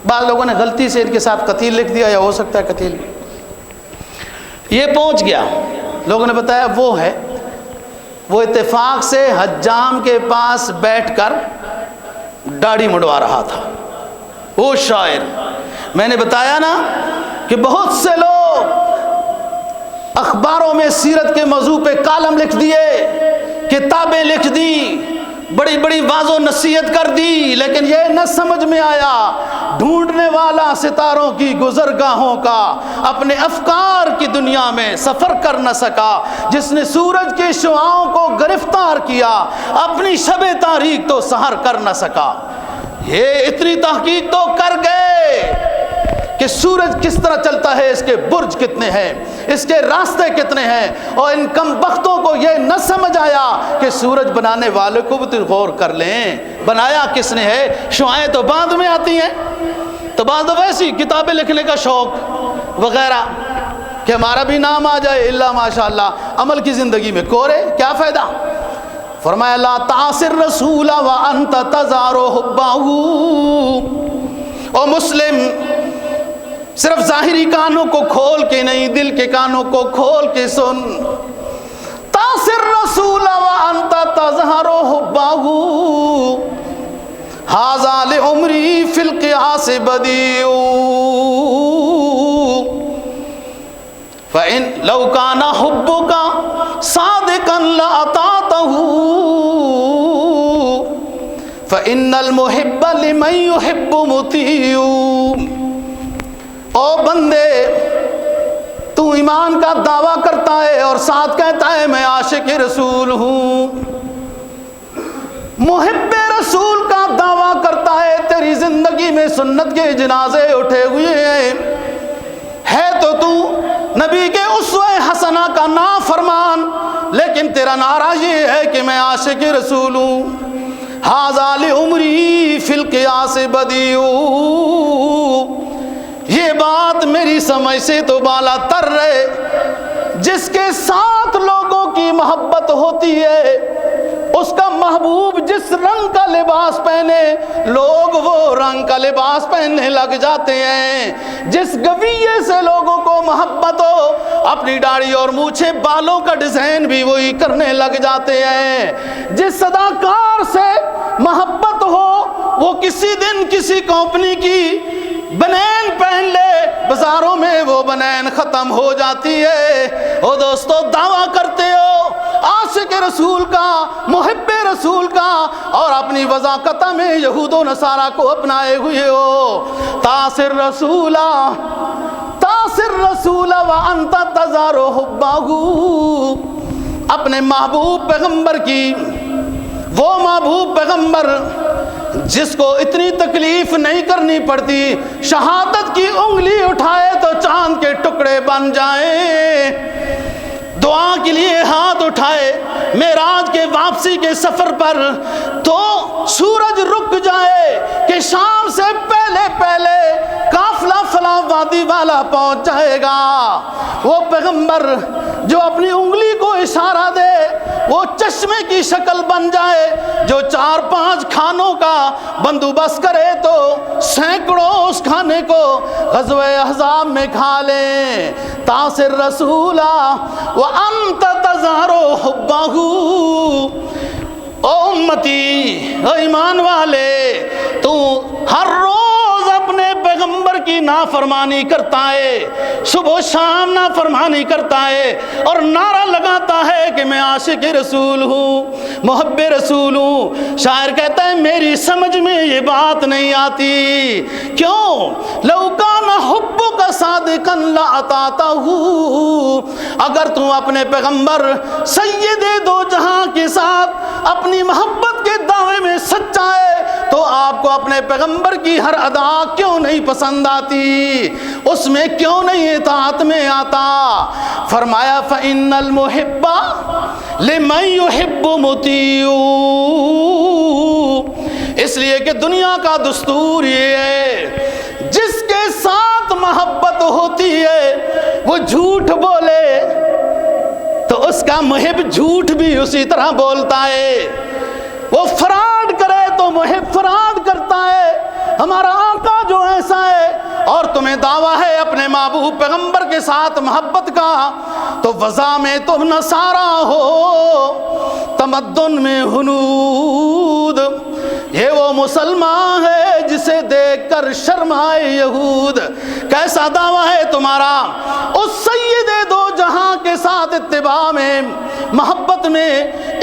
بعض لوگوں نے غلطی سے ان کے ساتھ قتیل لکھ دیا، یا ہو سکتا ہے قتیل۔ یہ پہنچ گیا، لوگوں نے بتایا وہ ہے، وہ اتفاق سے حجام کے پاس بیٹھ کر داڑھی مڑوا رہا تھا، وہ شاعر۔ میں نے بتایا نا کہ بہت سے لوگ اخباروں میں سیرت کے موضوع پہ کالم لکھ دیے، کتابیں لکھ دی، بڑی بڑی واعظ و نصیحت کر دی، لیکن یہ نہ سمجھ میں آیا ڈھونڈنے والا ستاروں کی گزرگاہوں کا اپنے افکار کی دنیا میں سفر کر نہ سکا، جس نے سورج کی شعاعوں کو گرفتار کیا اپنی شب تاریک تو سحر کر نہ سکا۔ یہ اتنی تحقیق تو کر گئے کہ سورج کس طرح چلتا ہے، اس کے برج کتنے ہیں، اس کے راستے کتنے ہیں، اور ان کم بختوں کو یہ نہ سمجھ آیا کہ سورج بنانے والے کو بھی تو غور کر لیں، بنایا کس نے ہے۔ شعائیں تو بعد میں آتی ہیں، تو بعد ویسی کتابیں لکھنے کا شوق وغیرہ کہ ہمارا بھی نام آ جائے، اللہ ماشاءاللہ، عمل کی زندگی میں کورے، کیا فائدہ۔ فرمایا لا تعصر رسول وانت تزار حبہ، او مسلم صرف ظاہری کانوں کو کھول کے نہیں، دل کے کانوں کو کھول کے سن۔ تعصر رسول وانت تزار حبہ، ھذا لعمری فی القیاس بدیع فإن لو کان حبک صادقا لأطعتہ فإن المحب لمن يحب مطیع۔ او بندے، تو ایمان کا دعویٰ کرتا ہے اور ساتھ کہتا ہے میں عاشق رسول ہوں، محب رسول کا دعویٰ کرتا ہے، تیری زندگی میں سنت کے جنازے اٹھے ہوئے ہیں، ہے تو نبی کے اسوہ حسنہ کا نافرمان، لیکن تیرا نعرہ یہ ہے کہ میں عاشق رسول ہوں۔ ھذا لعمری فی القیاس بدیع، یہ بات میری سمجھ سے تو بالا تر ہے، جس کے ساتھ لوگوں کی محبت ہوتی ہے، اس کا محبوب جس رنگ کا لباس پہنے لوگ وہ رنگ کا لباس پہننے لگ جاتے ہیں، جس گویے سے لوگوں کو محبت ہو اپنی داڑھی اور مونچھیں بالوں کا ڈیزائن بھی وہی کرنے لگ جاتے ہیں، جس اداکار سے محبت ہو وہ کسی دن کسی کمپنی کی بنین پہن لے، بازاروں میں وہ بنین ختم ہو جاتی ہے۔ او دوستو، دعویٰ کرتے ہو عاشق رسول کا، محب رسول کا، اور اپنی وضاقت میں یہود و نصارہ کو اپنائے ہوئے ہو۔ تاثر رسولا وانت تزار حبہ، اپنے محبوب پیغمبر کی، وہ محبوب پیغمبر جس کو اتنی تکلیف نہیں کرنی پڑتی، شہادت کی انگلی اٹھائے تو چاند کے ٹکڑے بن جائیں، دعا کے لیے ہاتھ اٹھائے معراج کے واپسی کے سفر پر تو سورج رک جائے کہ شام سے پہلے پہلے قافلہ فلاں وادی والا پہنچ جائے گا۔ وہ پیغمبر جو اپنی انگلی کو اشارہ دے وہ چشمے کی شکل بن جائے، جو 4-5 کھانوں کا بندوبست کرے تو سینکڑوں اس کھانے کو غزوہ احزاب میں کھا لیں۔ تاثر رسولا وانت تزار حبہ، او امتی، او ایمان والے، تو ہر روز اپنے پیغمبر کی نافرمانی کرتا ہے، صبح و شام نافرمانی کرتا ہے اور نعرہ لگاتا ہے کہ میں عاشق رسول ہوں، محب رسول ہوں۔ شاعر کہتا ہے میری سمجھ میں یہ بات نہیں آتی، کیوں؟ لو کان حبک صادقا لاطعتہ، اگر تم اپنے پیغمبر سید دو جہاں کے ساتھ اپنی محبت کے دعوے میں سچا ہے تو آپ کو اپنے پیغمبر کی ہر ادا کیوں نہیں پسند آتی، اس میں کیوں نہیں اطاعت میں آتا؟ فرمایا فإن المحب لمن يحب مطیع، اس لیے کہ دنیا کا دستور یہ ہے جس کے ساتھ محبت ہوتی ہے وہ جھوٹ بولے تو اس کا محب جھوٹ بھی اسی طرح بولتا ہے، وہ فراڈ کرے تو محب فراڈ کرتا ہے۔ ہمارا آقا جو ایسا ہے اور تمہیں دعویٰ ہے اپنے محبوب پیغمبر کے ساتھ محبت کا، تو وضع میں تم نصارہ ہو، تمدن میں ہنود، یہ وہ مسلمان ہے جسے دیکھ کر شرمائے یہود۔ کیسا دعویٰ ہے تمہارا اس سید دو جہاں کے ساتھ اتباع میں، محبت میں،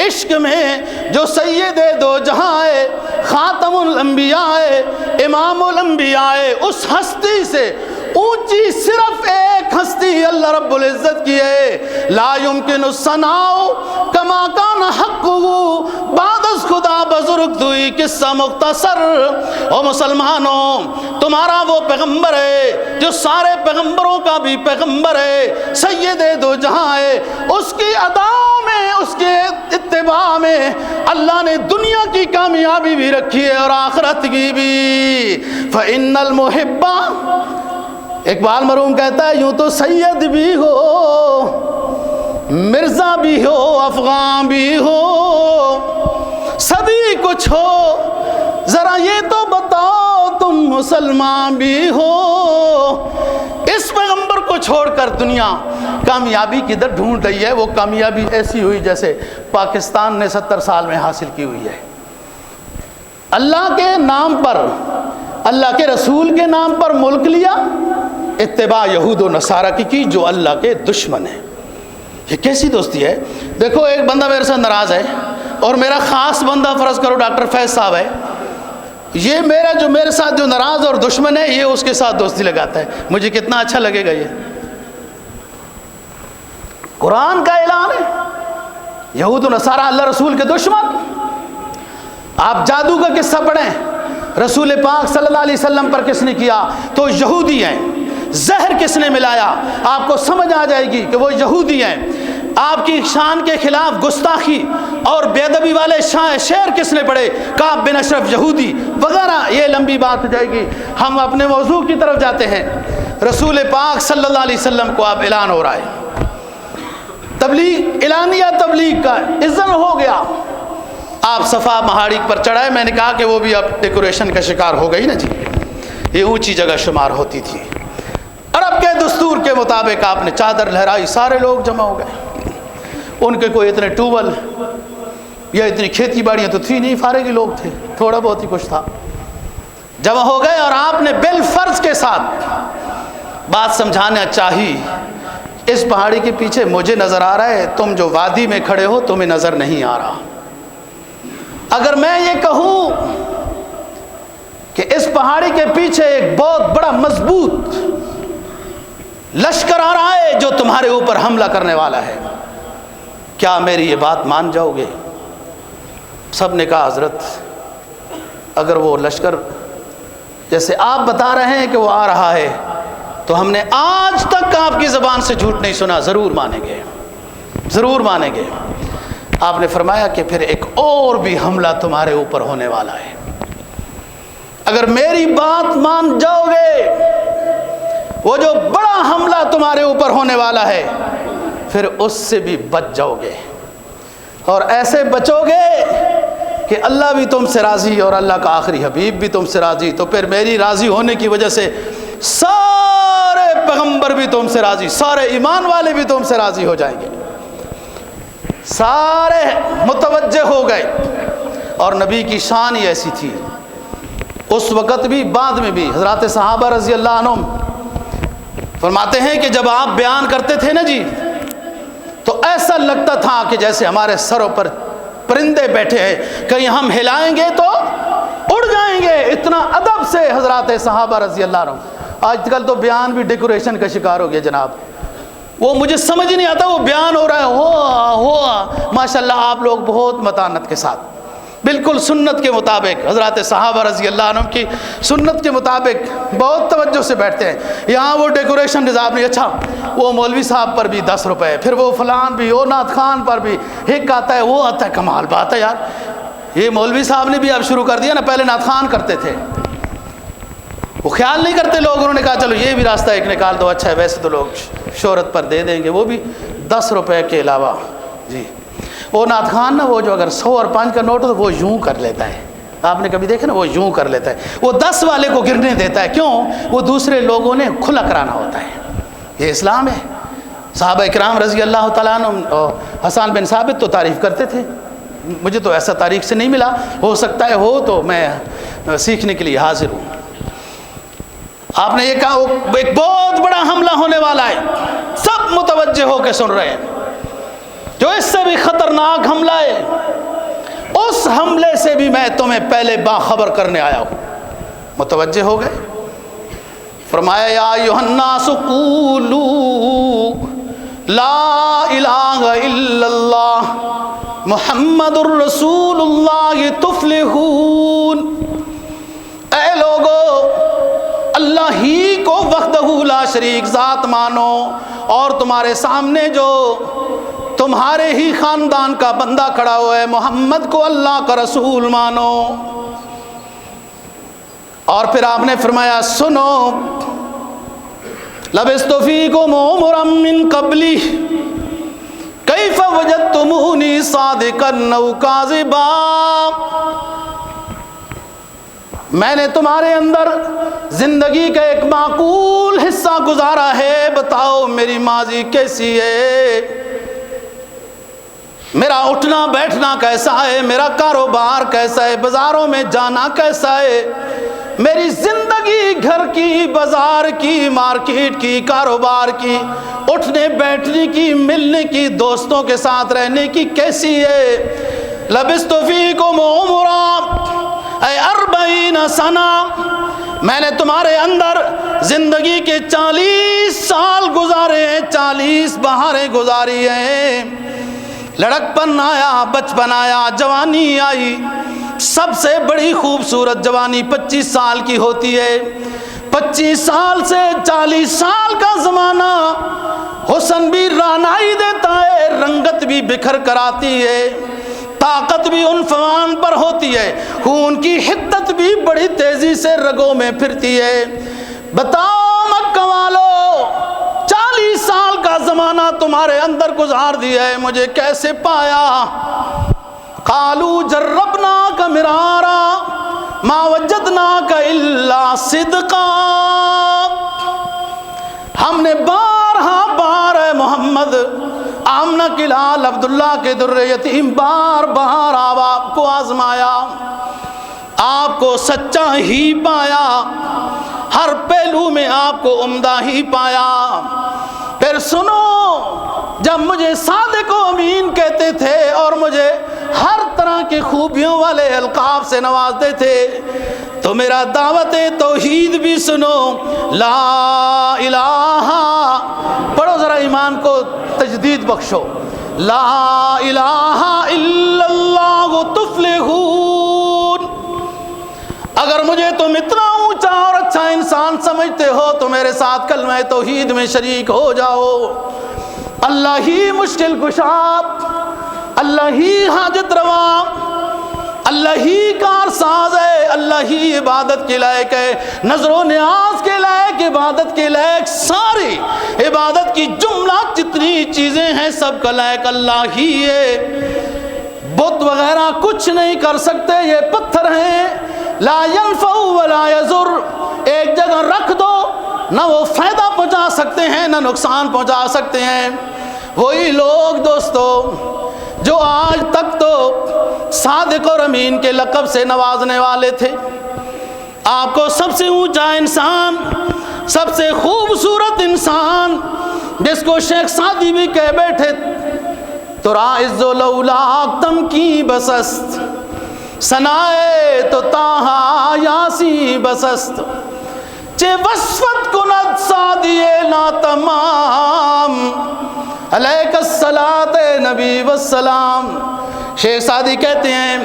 عشق میں، جو سید دو جہاں ہے، خاتم الانبیاء ہے، امام الانبیاء ہے، اس ہستی سے اونچی صرف ایک ہستی اللہ رب العزت کی ہے۔ لا یمکن الثناء کما کان حقہ بعد از خدا بزرگ دوئی قصہ مختصر۔ او مسلمانوں، تمہارا وہ پیغمبر ہے جو سارے پیغمبروں کا بھی پیغمبر ہے، سید دو جہاں ہے، اس کی اداؤں میں، اس کے اتباع میں اللہ نے دنیا کی کامیابی بھی رکھی ہے اور آخرت کی بھی۔ فإن المحب، اقبال مرحوم کہتا ہے یوں تو سید بھی ہو، مرزا بھی ہو، افغان بھی ہو، سبھی کچھ ہو، ذرا یہ تو بتاؤ تم مسلمان بھی ہو۔ اس پیغمبر کو چھوڑ کر دنیا کامیابی کدھر ڈھونڈ رہی ہے؟ وہ کامیابی ایسی ہوئی جیسے پاکستان نے 70 سال میں حاصل کی ہوئی ہے۔ اللہ کے نام پر، اللہ کے رسول کے نام پر ملک لیا، اتباع یہود و نصارہ کی جو اللہ کے دشمن ہیں۔ یہ کیسی دوستی ہے؟ دیکھو ایک بندہ میرے ساتھ ناراض ہے اور میرا خاص بندہ فرض کرو ڈاکٹر فیض صاحب ہے، یہ میرے ساتھ جو ناراض اور دشمن ہے یہ اس کے ساتھ دوستی لگاتا ہے، مجھے کتنا اچھا لگے گا؟ یہ قرآن کا اعلان ہے، یہود و نصارہ اللہ رسول کے دشمن۔ آپ جادو کا قصہ پڑھیں، رسول پاک صلی اللہ علیہ وسلم پر کس نے کیا تو یہودی ہیں، زہر کس نے ملایا آپ کو سمجھ آ جائے گی کہ وہ یہودی ہیں، آپ کی شان کے خلاف گستاخی اور بے ادبی والے شعر کس نے پڑھے، کعب بن اشرف یہودی وغیرہ، یہ لمبی بات ہو جائے گی۔ ہم اپنے موضوع کی طرف جاتے ہیں۔ رسول پاک صلی اللہ علیہ وسلم کو اب اعلان ہو رہا ہے، تبلیغ، اعلانیہ تبلیغ کا اذن ہو گیا۔ آپ صفا پہاڑی پر چڑھائے، میں نے کہا کہ وہ بھی اب ڈیکوریشن کا شکار ہو گئی نا جی، یہ اونچی جگہ شمار ہوتی تھی۔ عرب کے دستور کے مطابق آپ نے چادر لہرائی، سارے لوگ جمع ہو گئے، ان کے کوئی اتنے ٹیوبل یا اتنی کھیتی باڑیاں تو تھی نہیں، فارغ ہی لوگ تھے، تھوڑا بہت ہی کچھ تھا، جمع ہو گئے اور آپ نے بالفرض کے ساتھ بات سمجھانا چاہی۔ اس پہاڑی کے پیچھے مجھے نظر آ رہا ہے، تم جو وادی میں کھڑے ہو تمہیں نظر نہیں آ رہا۔ اگر میں یہ کہوں کہ اس پہاڑی کے پیچھے ایک بہت بڑا مضبوط لشکر آ رہا ہے جو تمہارے اوپر حملہ کرنے والا ہے، کیا میری یہ بات مان جاؤ گے؟ سب نے کہا حضرت اگر وہ لشکر جیسے آپ بتا رہے ہیں کہ وہ آ رہا ہے تو ہم نے آج تک آپ کی زبان سے جھوٹ نہیں سنا، ضرور مانیں گے، ضرور مانیں گے۔ آپ نے فرمایا کہ پھر ایک اور بھی حملہ تمہارے اوپر ہونے والا ہے، اگر میری بات مان جاؤ گے وہ جو بڑا حملہ تمہارے اوپر ہونے والا ہے پھر اس سے بھی بچ جاؤ گے، اور ایسے بچو گے کہ اللہ بھی تم سے راضی اور اللہ کا آخری حبیب بھی تم سے راضی، تو پھر میری راضی ہونے کی وجہ سے سارے پیغمبر بھی تم سے راضی، سارے ایمان والے بھی تم سے راضی ہو جائیں گے، سارے متوجہ ہو گئے۔ اور نبی کی شان ہی ایسی تھی، اس وقت بھی بعد میں بھی۔ حضرات صحابہ رضی اللہ عنہم فرماتے ہیں کہ جب آپ بیان کرتے تھے نا جی تو ایسا لگتا تھا کہ جیسے ہمارے سروں پر پرندے بیٹھے ہیں، کہیں ہم ہلائیں گے تو اڑ جائیں گے، اتنا ادب سے حضرات صحابہ رضی اللہ عنہم۔ آج کل تو بیان بھی ڈیکوریشن کا شکار ہو گیا جناب، وہ مجھے سمجھ نہیں آتا، وہ بیان ہو رہا ہے ہوا ماشاءاللہ آپ لوگ بہت متانت کے ساتھ بالکل سنت کے مطابق، حضرات صحابہ رضی اللہ عنہ کی سنت کے مطابق بہت توجہ سے بیٹھتے ہیں۔ یہاں وہ ڈیکوریشن نظام نہیں، اچھا وہ مولوی صاحب پر بھی 10 روپے، پھر وہ فلان بھی، وہ نعت خان پر بھی ایک آتا ہے، وہ آتا ہے، کمال بات ہے یار، یہ مولوی صاحب نے بھی اب شروع کر دیا نا، پہلے نعت خان کرتے تھے، وہ خیال نہیں کرتے لوگ، انہوں نے کہا چلو یہ بھی راستہ ایک نکال دو، اچھا ہے ویسے تو لوگ شہرت پر دے دیں گے، وہ بھی 10 روپے کے علاوہ جی۔ وہ نعت خان نا، وہ جو اگر 100 اور 5 کا نوٹ ہو تو وہ یوں کر لیتا ہے، آپ نے کبھی دیکھا نا، وہ یوں کر لیتا ہے، وہ 10 والے کو گرنے دیتا ہے، کیوں؟ وہ دوسرے لوگوں نے کھلا کرانا ہوتا ہے، یہ اسلام ہے۔ صحابہ اکرام رضی اللہ تعالیٰ عنہ، حسان بن ثابت تو تعریف کرتے تھے، مجھے تو ایسا تاریخ سے نہیں ملا، ہو سکتا ہے ہو تو میں سیکھنے کے لیے حاضر ہوں۔ آپ نے یہ کہا ایک بہت بڑا حملہ ہونے والا ہے، سب متوجہ ہو کے سن رہے ہیں، جو اس سے بھی خطرناک حملہ ہے، اس حملے سے بھی میں تمہیں پہلے باخبر کرنے آیا ہوں۔ متوجہ ہو گئے، فرمایا یا ایھا الناس قولوا لا الہ الا اللہ محمد الرسول اللہ تفلحون، اے لوگو اللہ ہی کو وحدہ لا شریک ذات مانو، اور تمہارے سامنے جو تمہارے ہی خاندان کا بندہ کھڑا ہوا ہے محمد کو اللہ کا رسول مانو۔ اور پھر آپ نے فرمایا سنو، لبثت فیکم عمرا من قبلی کیف وجدتمونی صادقا او کاذبا، میں نے تمہارے اندر زندگی کا ایک معقول حصہ گزارا ہے، بتاؤ میری ماضی کیسی ہے؟ میرا اٹھنا بیٹھنا کیسا ہے، میرا کاروبار کیسا ہے، بازاروں میں جانا کیسا ہے، میری زندگی گھر کی، بازار کی، مارکیٹ کی، کاروبار کی، اٹھنے بیٹھنے کی، ملنے کی، دوستوں کے ساتھ رہنے کی کیسی ہے۔ لبثت فیکم عمرا اے 40 سنہ، میں نے تمہارے اندر زندگی کے 40 سال گزارے ہیں، 40 بہاریں گزاری ہیں۔ لڑکپن آیا، بچپن آیا، جوانی آئی۔ سب سے بڑی خوبصورت جوانی 25 سال کی ہوتی ہے۔ 25 سال سے 40 سال کا زمانہ حسن بھی رانائی دیتا ہے، رنگت بھی بکھر کر آتی ہے، طاقت بھی عنفوان پر ہوتی ہے، خون کی حدت بھی بڑی تیزی سے رگوں میں پھرتی ہے۔ بتاؤ مکہ والو، 40 سال کا زمانہ تمہارے اندر گزار دیا ہے، مجھے کیسے پایا؟ قالوا جربناک مرارا ما وجدناک الا صدقا، ہم نے بارہا بار ہے محمد، آمنہ کی لال عبداللہ کے در یتیم، بار بار آپ کو آزمایا، آپ کو سچا ہی پایا، ہر پہلو میں آپ کو عمدہ ہی پایا۔ پھر سنو، جب مجھے صادق و امین کہتے تھے اور مجھے ہر طرح کی خوبیوں والے القاب سے نوازتے تھے، تو میرا دعوت توحید بھی سنو، لا الہ، پڑھو ذرا ایمان کو تجدید بخشو، لا الہ الا اللہ تفلحون۔ اگر مجھے تم اتنا اونچا اور اچھا انسان سمجھتے ہو تو میرے ساتھ کلمہ توحید میں شریک ہو جاؤ۔ اللہ ہی مشکل کشا، اللہ ہی حاجت روا، اللہ ہی کارساز ہے، اللہ ہی عبادت کے لائق ہے، نظر و نیاز کے لائق، عبادت کے لائق، ساری عبادت کی جملہ جتنی چیزیں ہیں سب کا لائق اللہ ہی ہے۔ بت وغیرہ کچھ نہیں کر سکتے، یہ پتھر ہیں، لا ينفع ولا يضر، ایک جگہ رکھ دو، نہ وہ فائدہ پہنچا سکتے ہیں نہ نقصان پہنچا سکتے ہیں۔ وہی لوگ دوستو جو آج تک تو صادق اور امین کے لقب سے نوازنے والے تھے، آپ کو سب سے اونچا انسان، سب سے خوبصورت انسان، جس کو شیخ سعدی بھی کہہ بیٹھے، تو راعز لولاک تم کی بسست، سنائے تو تاہا یاسی بسست، چے وصفت کند سادیے نا تمام، علیک الصلاۃ نبی والسلام۔ شیخ سعدی کہتے ہیں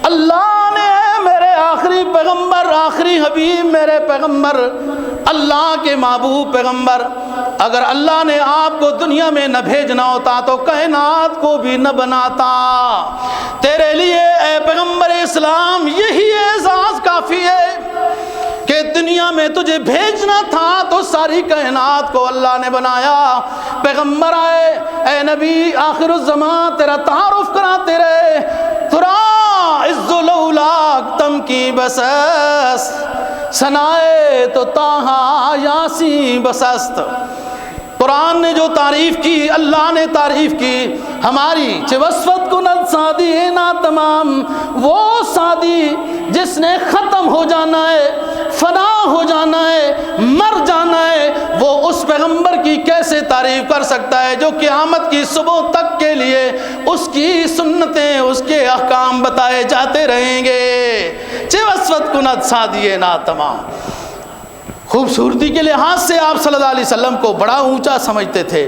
اللہ نے میرے آخری پیغمبر، آخری حبیب میرے پیغمبر، اللہ کے محبوب پیغمبر، اگر اللہ نے آپ کو دنیا میں نہ بھیجنا ہوتا تو کائنات کو بھی نہ بناتا۔ تیرے لیے اے پیغمبر اسلام یہی اعزاز کافی ہے کہ دنیا میں تجھے بھیجنا تھا تو ساری کائنات کو اللہ نے بنایا۔ پیغمبر آئے، اے نبی آخر الزمان تیرا تعارف کراتے رہے، ترا عز لولاک تم کی بسست، سنائے تو تاہا یاسی بسست۔ قرآن نے جو تعریف کی، اللہ نے تعریف کی ہماری، چہ وصفت کند سادی نا تمام، وہ سادی جس نے ختم ہو جانا ہے، فنا ہو جانا ہے، مر جانا ہے، وہ اس پیغمبر کی کیسے تعریف کر سکتا ہے جو قیامت کی صبح تک کے لیے اس کی سنتیں، اس کے احکام بتائے جاتے رہیں گے۔ چہ وصفت کند سادی نا تمام، خوبصورتی کے لحاظ سے آپ صلی اللہ علیہ وسلم کو بڑا اونچا سمجھتے تھے،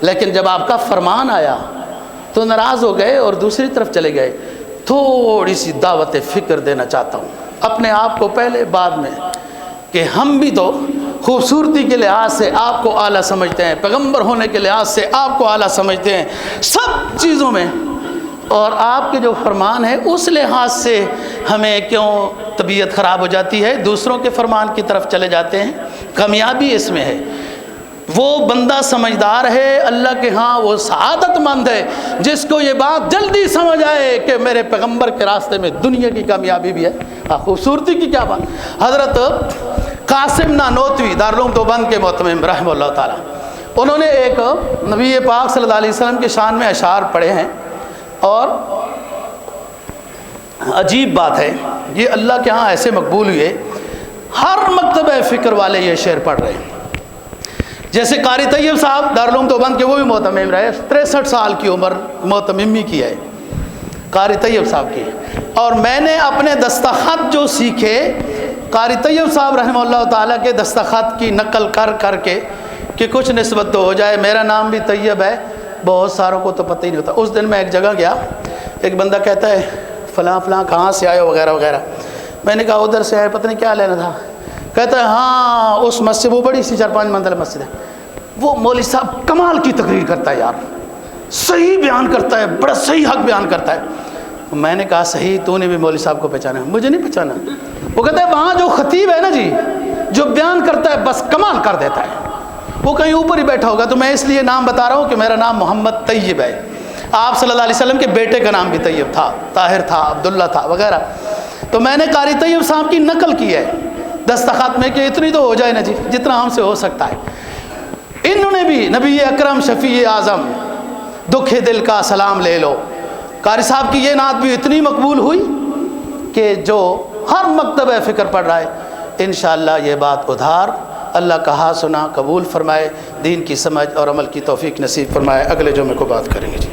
لیکن جب آپ کا فرمان آیا تو ناراض ہو گئے اور دوسری طرف چلے گئے۔ تھوڑی سی دعوت فکر دینا چاہتا ہوں اپنے آپ کو پہلے بعد میں، کہ ہم بھی تو خوبصورتی کے لحاظ سے آپ کو اعلیٰ سمجھتے ہیں، پیغمبر ہونے کے لحاظ سے آپ کو اعلیٰ سمجھتے ہیں، سب چیزوں میں، اور آپ کے جو فرمان ہے اس لحاظ سے ہمیں کیوں طبیعت خراب ہو جاتی ہے، دوسروں کے فرمان کی طرف چلے جاتے ہیں۔ کامیابی اس میں ہے، وہ بندہ سمجھدار ہے اللہ کے ہاں، وہ سعادت مند ہے جس کو یہ بات جلدی سمجھ آئے کہ میرے پیغمبر کے راستے میں دنیا کی کامیابی بھی ہے۔ خوبصورتی کی کیا بات۔ حضرت قاسم نانوتوی دارالعلوم دیوبند کے محتمم رحمہ اللہ تعالی، انہوں نے ایک نبی پاک صلی اللہ علیہ وسلم کی شان میں اشعار پڑھے ہیں، اور عجیب بات ہے یہ اللہ کے ہاں ایسے مقبول ہوئے، ہر مکتبہ فکر والے یہ شعر پڑھ رہے ہیں۔ جیسے قاری طیب صاحب دارالعلوم دیوبند کے وہ بھی معتمم رہے، 63 سال کی عمر معتممی کی ہے قاری طیب صاحب کی، اور میں نے اپنے دستخط جو سیکھے قاری طیب صاحب رحمہ اللہ تعالیٰ کے دستخط کی نقل کر کر کے کہ کچھ نسبت تو ہو جائے، میرا نام بھی طیب ہے، بہت ساروں کو تو پتہ ہی نہیں ہوتا۔ اس دن میں ایک جگہ گیا، ایک بندہ کہتا ہے فلاں فلاں کہاں سے آئے ہو وغیرہ وغیرہ، میں نے کہا ادھر سے آئے، پتہ نہیں کیا لینا تھا، کہتا ہے ہاں اس مسجد، وہ بڑی سی 4-5 منزل مسجد ہے، وہ مولوی صاحب کمال کی تقریر کرتا ہے یار، صحیح بیان کرتا ہے، بڑا صحیح حق بیان کرتا ہے۔ میں نے کہا صحیح، تو نے بھی مولوی صاحب کو پہچانا؟ مجھے نہیں پہچانا۔ وہ کہتا ہے وہاں جو خطیب ہے نا جی، جو بیان کرتا ہے بس کمال کر دیتا ہے، وہ کہیں اوپر ہی بیٹھا ہوگا، تو میں اس لیے نام بتا رہا ہوں کہ میرا نام محمد طیب ہے، آپ صلی اللہ علیہ وسلم کے بیٹے کا نام بھی طیب تھا، طاہر تھا، عبداللہ تھا وغیرہ۔ تو میں نے قاری طیب صاحب کی نقل کی ہے دستخط میں کہ اتنی تو ہو جائے نا جی، جتنا ہم سے ہو سکتا ہے۔ انہوں نے بھی نبی اکرم شفیع اعظم دکھ دل کا سلام لے لو، قاری صاحب کی یہ نعت بھی اتنی مقبول ہوئی کہ جو ہر مکتبہ فکر پڑھ رہا ہے انشاءاللہ یہ بات ادھار، اللہ کہا سنا قبول فرمائے، دین کی سمجھ اور عمل کی توفیق نصیب فرمائے۔ اگلے جمعے کو بات کریں گے جی۔